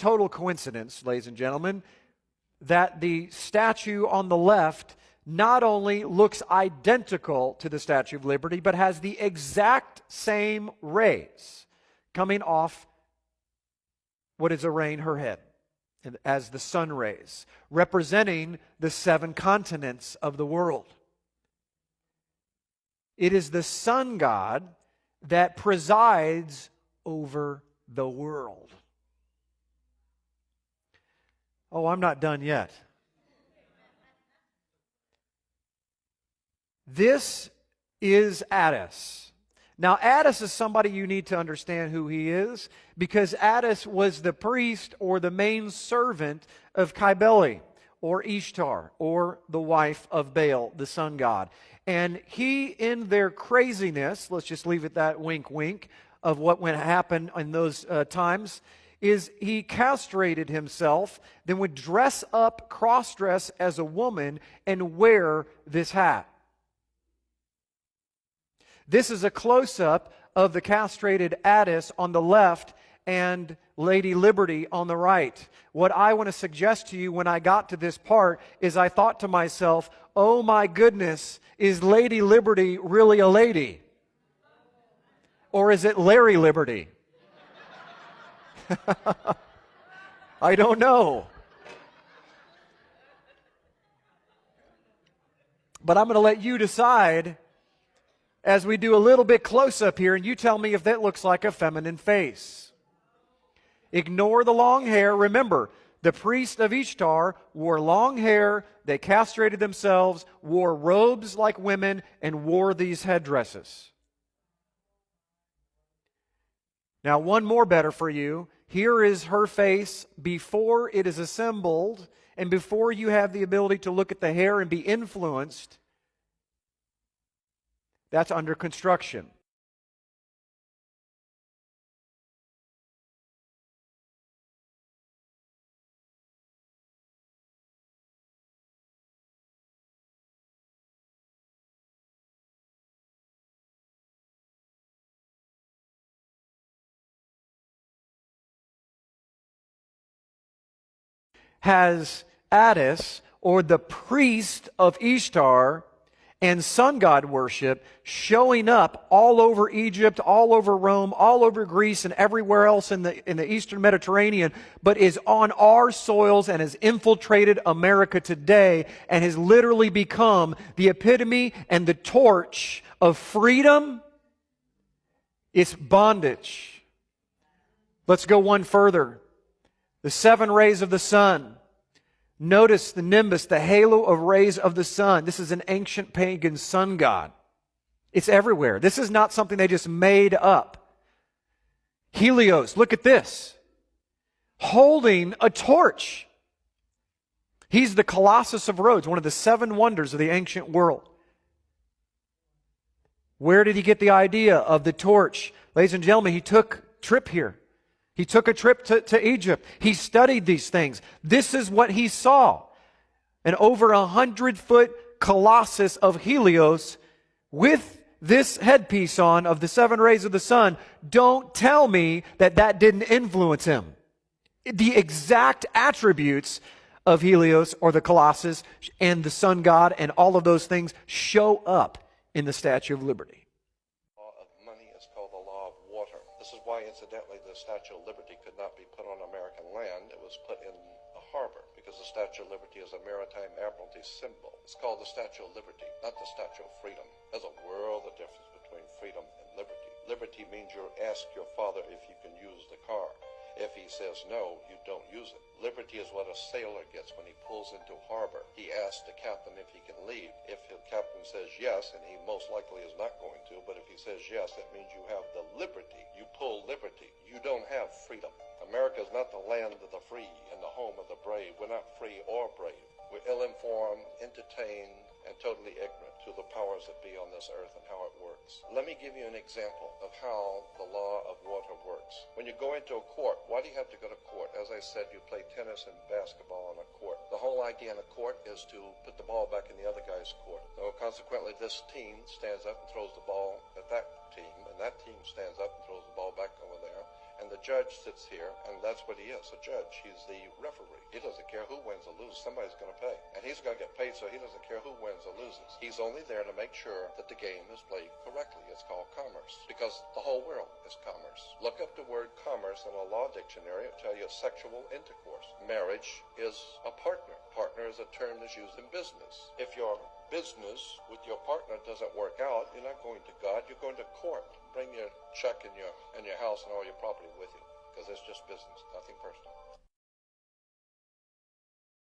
total coincidence, ladies and gentlemen, that the statue on the left not only looks identical to the Statue of Liberty, but has the exact same rays coming off what is arraying her head as the sun rays, representing the 7 continents of the world. It is the sun god that presides over the world. Oh, I'm not done yet. This is Attis. Now, Attis is somebody you need to understand who he is, because Attis was the priest or the main servant of Cybele, or Ishtar, or the wife of Baal, the sun god. And he, in their craziness, let's just leave it that wink wink, of what went happen in those times, is he castrated himself, then would dress up, cross-dress as a woman, and wear this hat. This is a close-up of the castrated Attis on the left and Lady Liberty on the right. What I want to suggest to you when I got to this part is I thought to myself, oh my goodness, is Lady Liberty really a lady? Or is it Larry Liberty? I don't know. But I'm going to let you decide as we do a little bit close-up here, and you tell me if that looks like a feminine face. Ignore the long hair. Remember, the priest of Ishtar wore long hair, they castrated themselves, wore robes like women, and wore these headdresses. Now, one more better for you. Here is her face before it is assembled, and before you have the ability to look at the hair and be influenced. That's under construction. Has Attis, or the priest of Ishtar, and sun god worship showing up all over Egypt, all over Rome, all over Greece, and everywhere else in the Eastern Mediterranean, but is on our soils and has infiltrated America today and has literally become the epitome and the torch of freedom. It's bondage. Let's go one further. The 7 rays of the sun. Notice the nimbus, the halo of rays of the sun. This is an ancient pagan sun god. It's everywhere. This is not something they just made up. Helios, look at this. Holding a torch. He's the Colossus of Rhodes, one of the 7 wonders of the ancient world. Where did he get the idea of the torch? Ladies and gentlemen, he took a trip here. He took a trip to Egypt. He studied these things. This is what he saw. An over 100-foot colossus of Helios with this headpiece on of the 7 rays of the sun. Don't tell me that that didn't influence him. The exact attributes of Helios or the colossus and the sun god and all of those things show up in the Statue of Liberty. This is why, incidentally, the Statue of Liberty could not be put on American land. It was put in a harbor because the Statue of Liberty is a maritime admiralty symbol. It's called the Statue of Liberty, not the Statue of Freedom. There's a world of difference between freedom and liberty. Liberty means you ask your father if you can use the car. If he says no, you don't use it. Liberty is what a sailor gets when he pulls into harbor. He asks the captain if he can leave. If the captain says yes, and he most likely is not going to, but if he says yes, that means you have the liberty. You pull liberty. You don't have freedom. America is not the land of the free and the home of the brave. We're not free or brave. We're ill-informed, entertained, and totally ignorant to the powers that be on this earth and how it works. Let me give you an example of how the law of water works. When you go into a court, why do you have to go to court? As I said, you play tennis and basketball on a court. The whole idea in a court is to put the ball back in the other guy's court. So consequently, this team stands up and throws the ball at that team, and that team stands up and throws the ball back over there, And the judge sits here, and that's what he is, a judge. He's the referee. He doesn't care who wins or loses. Somebody's going to pay. And he's going to get paid, so he doesn't care who wins or loses. He's only there to make sure that the game is played correctly. It's called commerce, because the whole world is commerce. Look up the word commerce in a law dictionary. It'll tell you sexual intercourse. Marriage is a partner. Partner is a term that's used in business. If your business with your partner doesn't work out, you're not going to God, you're going to court. Bring your check and your house and all your property with you, because it's just business, nothing personal.